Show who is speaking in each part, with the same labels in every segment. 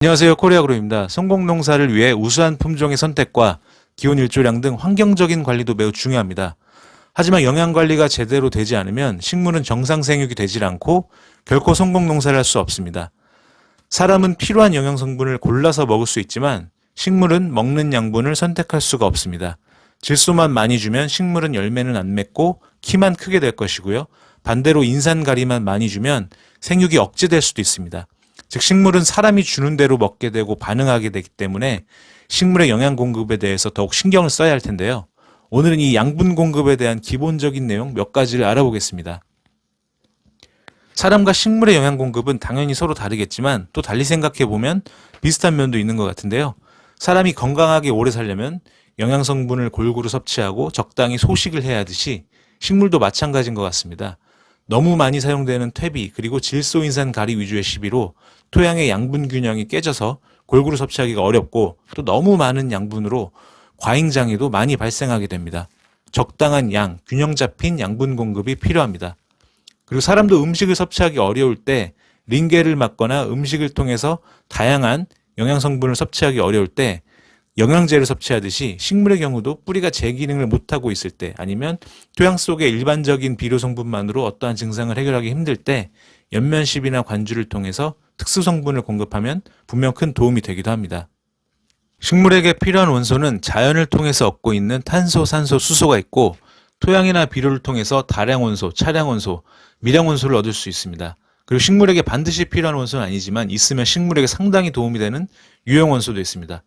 Speaker 1: 안녕하세요. 코리아그로입니다. 성공농사를 위해 우수한 품종의 선택과 기온 일조량 등 환경적인 관리도 매우 중요합니다. 하지만 영양관리가 제대로 되지 않으면 식물은 정상 생육이 되질 않고 결코 성공농사를 할 수 없습니다. 사람은 필요한 영양성분을 골라서 먹을 수 있지만 식물은 먹는 양분을 선택할 수가 없습니다. 질소만 많이 주면 식물은 열매는 안 맺고 키만 크게 될 것이고요. 반대로 인산가리만 많이 주면 생육이 억제될 수도 있습니다. 즉 식물은 사람이 주는 대로 먹게 되고 반응하게 되기 때문에 식물의 영양 공급에 대해서 더욱 신경을 써야 할 텐데요. 오늘은 이 양분 공급에 대한 기본적인 내용 몇 가지를 알아보겠습니다. 사람과 식물의 영양 공급은 당연히 서로 다르겠지만 또 달리 생각해 보면 비슷한 면도 있는 것 같은데요. 사람이 건강하게 오래 살려면 영양 성분을 골고루 섭취하고 적당히 소식을 해야 하듯이 식물도 마찬가지인 것 같습니다. 너무 많이 사용되는 퇴비 그리고 질소인산 가리 위주의 시비로 토양의 양분 균형이 깨져서 골고루 섭취하기가 어렵고 또 너무 많은 양분으로 과잉장애도 많이 발생하게 됩니다. 적당한 양, 균형 잡힌 양분 공급이 필요합니다. 그리고 사람도 음식을 섭취하기 어려울 때 링겔을 맞거나 음식을 통해서 다양한 영양 성분을 섭취하기 어려울 때 영양제를 섭취하듯이 식물의 경우도 뿌리가 제 기능을 못하고 있을 때 아니면 토양 속의 일반적인 비료 성분만으로 어떠한 증상을 해결하기 힘들 때 연면십이나 관주를 통해서 특수 성분을 공급하면 분명 큰 도움이 되기도 합니다. 식물에게 필요한 원소는 자연을 통해서 얻고 있는 탄소, 산소, 수소가 있고 토양이나 비료를 통해서 다량 원소, 차량 원소, 미량 원소를 얻을 수 있습니다. 그리고 식물에게 반드시 필요한 원소는 아니지만 있으면 식물에게 상당히 도움이 되는 유용 원소도 있습니다.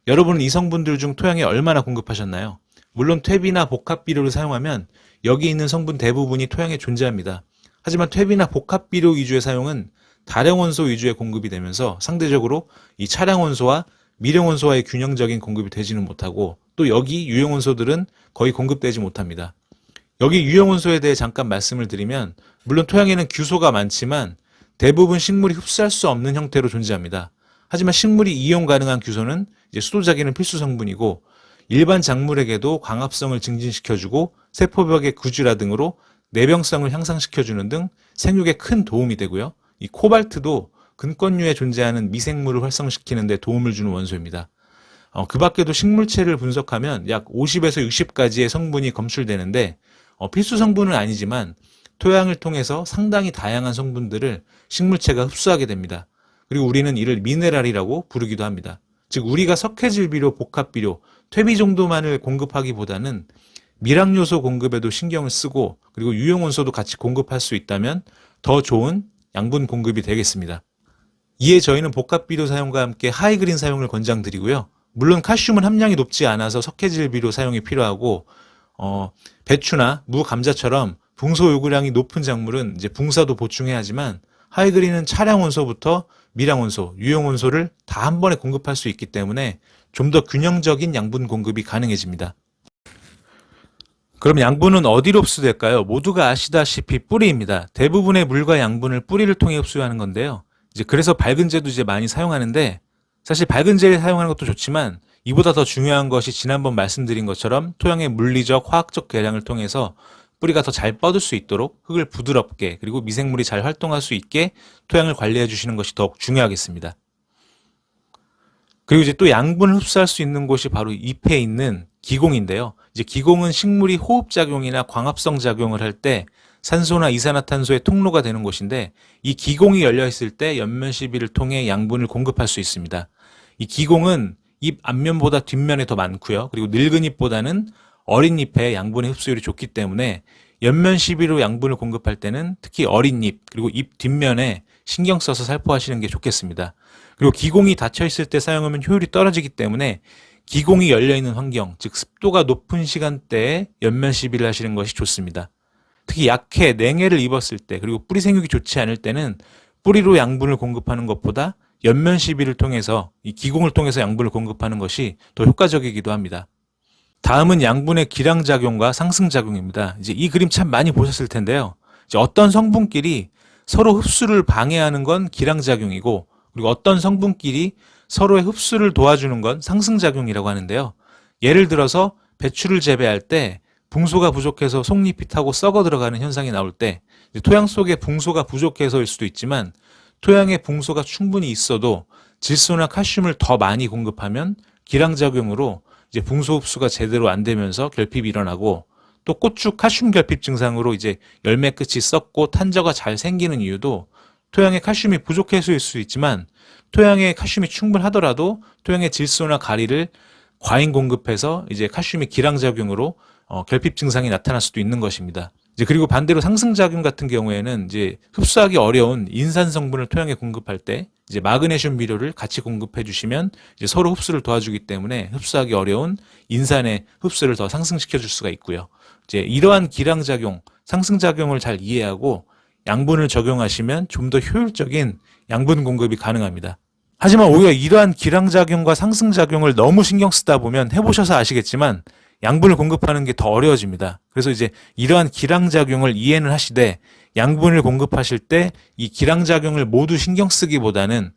Speaker 1: 여러분은 이 성분들 중 토양에 얼마나 공급하셨나요? 물론 퇴비나 복합 비료를 사용하면 여기 있는 성분 대부분이 토양에 존재합니다. 하지만 퇴비나 복합 비료 위주의 사용은 다량 원소 위주의 공급이 되면서 상대적으로 이 차량 원소와 미량 원소와의 균형적인 공급이 되지는 못하고 또 여기 유용 원소들은 거의 공급되지 못합니다. 여기 유용 원소에 대해 잠깐 말씀을 드리면 물론 토양에는 규소가 많지만 대부분 식물이 흡수할 수 없는 형태로 존재합니다. 하지만 식물이 이용 가능한 규소는 이제 수도자기는 필수 성분이고 일반 작물에게도 광합성을 증진시켜주고 세포벽의 구주라 등으로 내병성을 향상시켜주는 등 생육에 큰 도움이 되고요. 이 코발트도 근권류에 존재하는 미생물을 활성시키는 데 도움을 주는 원소입니다. 그 밖에도 식물체를 분석하면 약 50에서 60가지의 성분이 검출되는데 필수 성분은 아니지만 토양을 통해서 상당히 다양한 성분들을 식물체가 흡수하게 됩니다. 그리고 우리는 이를 미네랄이라고 부르기도 합니다. 즉 우리가 석회질 비료, 복합 비료, 퇴비 정도만을 공급하기보다는 미량 요소 공급에도 신경을 쓰고 그리고 유용 원소도 같이 공급할 수 있다면 더 좋은 양분 공급이 되겠습니다. 이에 저희는 복합 비료 사용과 함께 하이그린 사용을 권장드리고요. 물론 칼슘은 함량이 높지 않아서 석회질 비료 사용이 필요하고 배추나 무, 감자처럼 붕소 요구량이 높은 작물은 이제 붕사도 보충해야 하지만 하이그린은 차량 원소부터 미량 원소, 유용 원소를 다 한 번에 공급할 수 있기 때문에 좀 더 균형적인 양분 공급이 가능해집니다. 그럼 양분은 어디로 흡수될까요? 모두가 아시다시피 뿌리입니다. 대부분의 물과 양분을 뿌리를 통해 흡수하는 건데요. 이제 그래서 밝은제도 이제 많이 사용하는데 사실 밝은제를 사용하는 것도 좋지만 이보다 더 중요한 것이 지난번 말씀드린 것처럼 토양의 물리적, 화학적 계량을 통해서 뿌리가 더 잘 뻗을 수 있도록 흙을 부드럽게 그리고 미생물이 잘 활동할 수 있게 토양을 관리해 주시는 것이 더욱 중요하겠습니다. 그리고 이제 또 양분을 흡수할 수 있는 곳이 바로 잎에 있는 기공인데요. 이제 기공은 식물이 호흡작용이나 광합성 작용을 할 때 산소나 이산화탄소의 통로가 되는 곳인데 이 기공이 열려 있을 때 옆면 시비를 통해 양분을 공급할 수 있습니다. 이 기공은 잎 앞면보다 뒷면에 더 많고요. 그리고 늙은 잎보다는 어린 잎의 양분의 흡수율이 좋기 때문에 옆면 시비로 양분을 공급할 때는 특히 어린 잎 그리고 잎 뒷면에 신경 써서 살포하시는 게 좋겠습니다. 그리고 기공이 닫혀 있을 때 사용하면 효율이 떨어지기 때문에 기공이 열려있는 환경, 즉 습도가 높은 시간대에 옆면 시비를 하시는 것이 좋습니다. 특히 약해, 냉해를 입었을 때 그리고 뿌리 생육이 좋지 않을 때는 뿌리로 양분을 공급하는 것보다 옆면 시비를 통해서 이 기공을 통해서 양분을 공급하는 것이 더 효과적이기도 합니다. 다음은 양분의 기량작용과 상승작용입니다. 이제 이 그림 참 많이 보셨을 텐데요. 이제 어떤 성분끼리 서로 흡수를 방해하는 건 기량작용이고 그리고 어떤 성분끼리 서로의 흡수를 도와주는 건 상승작용이라고 하는데요. 예를 들어서 배추를 재배할 때 붕소가 부족해서 속잎이 타고 썩어 들어가는 현상이 나올 때 토양 속에 붕소가 부족해서일 수도 있지만 토양에 붕소가 충분히 있어도 질소나 칼슘을 더 많이 공급하면 기량작용으로 이제 붕소 흡수가 제대로 안 되면서 결핍이 일어나고, 또 고추 칼슘 결핍 증상으로 이제 열매 끝이 썩고 탄저가 잘 생기는 이유도 토양에 칼슘이 부족해서일 수 있지만, 토양에 칼슘이 충분하더라도 토양의 질소나 가리를 과잉 공급해서 이제 칼슘이 기량작용으로 결핍 증상이 나타날 수도 있는 것입니다. 이제 그리고 반대로 상승작용 같은 경우에는 이제 흡수하기 어려운 인산 성분을 토양에 공급할 때 이제 마그네슘 비료를 같이 공급해 주시면 이제 서로 흡수를 도와주기 때문에 흡수하기 어려운 인산의 흡수를 더 상승시켜 줄 수가 있고요. 이제 이러한 기량작용, 상승작용을 잘 이해하고 양분을 적용하시면 좀 더 효율적인 양분 공급이 가능합니다. 하지만 오히려 이러한 기량작용과 상승작용을 너무 신경 쓰다 보면, 해보셔서 아시겠지만 양분을 공급하는 게 더 어려워집니다. 그래서 이제 이러한 기량작용을 이해는 하시되 양분을 공급하실 때 이 기량작용을 모두 신경 쓰기보다는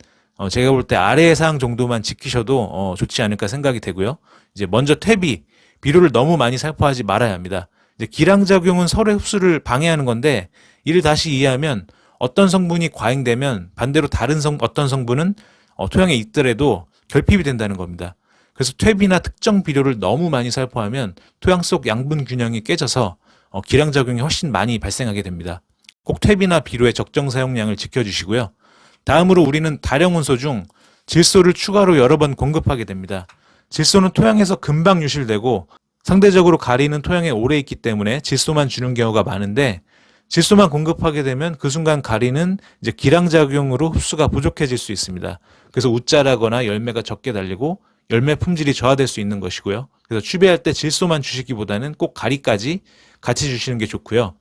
Speaker 1: 제가 볼 때 아래의 사항 정도만 지키셔도 좋지 않을까 생각이 되고요. 이제 먼저 퇴비, 비료를 너무 많이 살포하지 말아야 합니다. 이제 기량작용은 서로의 흡수를 방해하는 건데, 이를 다시 이해하면 어떤 성분이 과잉되면 반대로 다른 어떤 성분은 토양에 있더라도 결핍이 된다는 겁니다. 그래서 퇴비나 특정 비료를 너무 많이 살포하면 토양 속 양분 균형이 깨져서 기량작용이 훨씬 많이 발생하게 됩니다. 꼭 퇴비나 비료의 적정 사용량을 지켜주시고요. 다음으로 우리는 다량원소 중 질소를 추가로 여러 번 공급하게 됩니다. 질소는 토양에서 금방 유실되고 상대적으로 가리는 토양에 오래 있기 때문에 질소만 주는 경우가 많은데, 질소만 공급하게 되면 그 순간 가리는 이제 기량작용으로 흡수가 부족해질 수 있습니다. 그래서 웃자라거나 열매가 적게 달리고 열매 품질이 저하될 수 있는 것이고요. 그래서 추배할 때 질소만 주시기보다는 꼭 가리까지 같이 주시는 게 좋고요.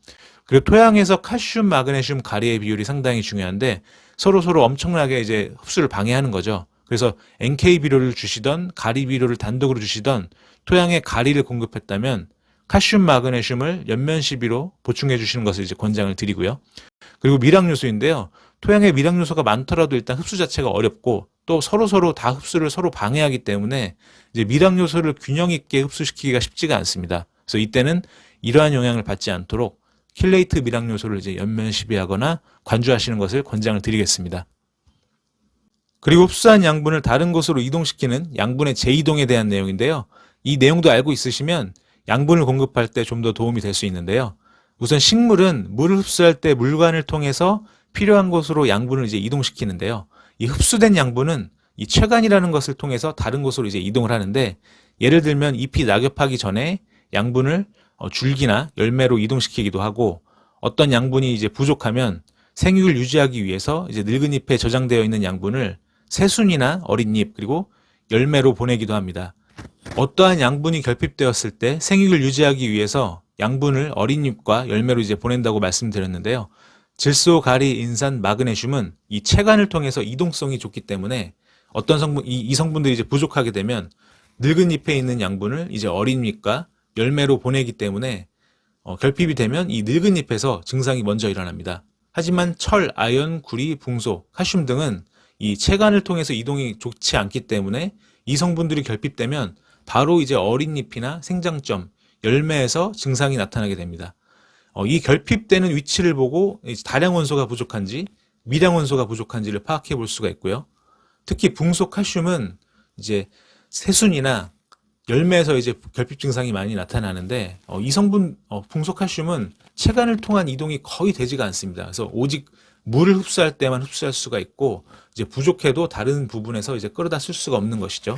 Speaker 1: 그리고 토양에서 칼슘, 마그네슘, 가리의 비율이 상당히 중요한데 서로 엄청나게 이제 흡수를 방해하는 거죠. 그래서 NK 비료를 주시던 가리 비료를 단독으로 주시던 토양에 가리를 공급했다면 칼슘, 마그네슘을 연면 시비로 보충해 주시는 것을 이제 권장을 드리고요. 그리고 미량 요소인데요. 토양에 미량 요소가 많더라도 일단 흡수 자체가 어렵고, 또 서로 다 흡수를 서로 방해하기 때문에 이제 미량 요소를 균형 있게 흡수시키기가 쉽지가 않습니다. 그래서 이때는 이러한 영향을 받지 않도록 킬레이트 미량 요소를 이제 연면 시비하거나 관주하시는 것을 권장을 드리겠습니다. 그리고 흡수한 양분을 다른 곳으로 이동시키는 양분의 재이동에 대한 내용인데요. 이 내용도 알고 있으시면 양분을 공급할 때 좀 더 도움이 될 수 있는데요. 우선 식물은 물을 흡수할 때 물관을 통해서 필요한 곳으로 양분을 이제 이동시키는데요. 이 흡수된 양분은 이 췌간이라는 것을 통해서 다른 곳으로 이제 이동을 하는데, 예를 들면 잎이 낙엽하기 전에 양분을 줄기나 열매로 이동시키기도 하고, 어떤 양분이 이제 부족하면 생육을 유지하기 위해서 이제 늙은 잎에 저장되어 있는 양분을 새순이나 어린 잎 그리고 열매로 보내기도 합니다. 어떠한 양분이 결핍되었을 때 생육을 유지하기 위해서 양분을 어린 잎과 열매로 이제 보낸다고 말씀드렸는데요. 질소, 가리, 인산, 마그네슘은 이 체관을 통해서 이동성이 좋기 때문에 어떤 성분, 이 성분들이 이제 부족하게 되면 늙은 잎에 있는 양분을 이제 어린 잎과 열매로 보내기 때문에 결핍이 되면 이 늙은 잎에서 증상이 먼저 일어납니다. 하지만 철, 아연, 구리, 붕소, 칼슘 등은 이 체관을 통해서 이동이 좋지 않기 때문에 이 성분들이 결핍되면 바로 이제 어린 잎이나 생장점, 열매에서 증상이 나타나게 됩니다. 이 결핍되는 위치를 보고 다량 원소가 부족한지 미량 원소가 부족한지를 파악해 볼 수가 있고요. 특히 붕소 칼슘은 이제 새순이나 열매에서 이제 결핍 증상이 많이 나타나는데, 이 성분 붕소 칼슘은 체관을 통한 이동이 거의 되지가 않습니다. 그래서 오직 물을 흡수할 때만 흡수할 수가 있고, 이제 부족해도 다른 부분에서 이제 끌어다 쓸 수가 없는 것이죠.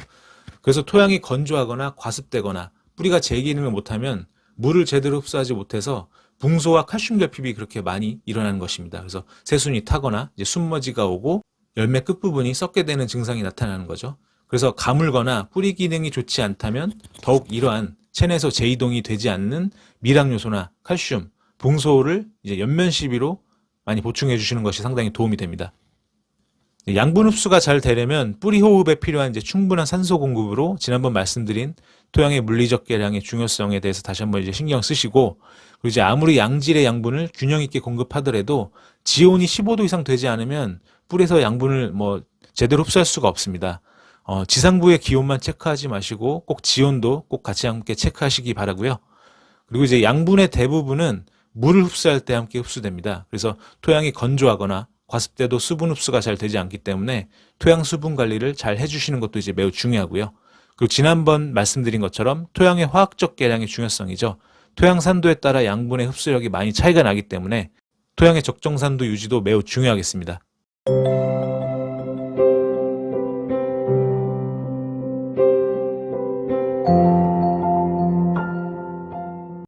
Speaker 1: 그래서 토양이 건조하거나 과습되거나 뿌리가 제 기능을 못하면 물을 제대로 흡수하지 못해서 붕소와 칼슘 결핍이 그렇게 많이 일어나는 것입니다. 그래서 새순이 타거나 이제 순머지가 오고 열매 끝부분이 썩게 되는 증상이 나타나는 거죠. 그래서 가물거나 뿌리 기능이 좋지 않다면 더욱 이러한 체내에서 재이동이 되지 않는 미량 요소나 칼슘, 붕소를 이제 연면 시비로 많이 보충해 주시는 것이 상당히 도움이 됩니다. 양분 흡수가 잘 되려면 뿌리 호흡에 필요한 이제 충분한 산소 공급으로 지난번 말씀드린 토양의 물리적 계량의 중요성에 대해서 다시 한번 이제 신경 쓰시고, 그리고 이제 아무리 양질의 양분을 균형 있게 공급하더라도 지온이 15도 이상 되지 않으면 뿌리에서 양분을 제대로 흡수할 수가 없습니다. 지상부의 기온만 체크하지 마시고 꼭 지온도 꼭 같이 함께 체크하시기 바라고요. 그리고 이제 양분의 대부분은 물을 흡수할 때 함께 흡수됩니다. 그래서 토양이 건조하거나 과습 때도 수분 흡수가 잘 되지 않기 때문에 토양 수분 관리를 잘 해주시는 것도 이제 매우 중요하고요. 그리고 지난번 말씀드린 것처럼 토양의 화학적 계량의 중요성이죠. 토양 산도에 따라 양분의 흡수력이 많이 차이가 나기 때문에 토양의 적정 산도 유지도 매우 중요하겠습니다.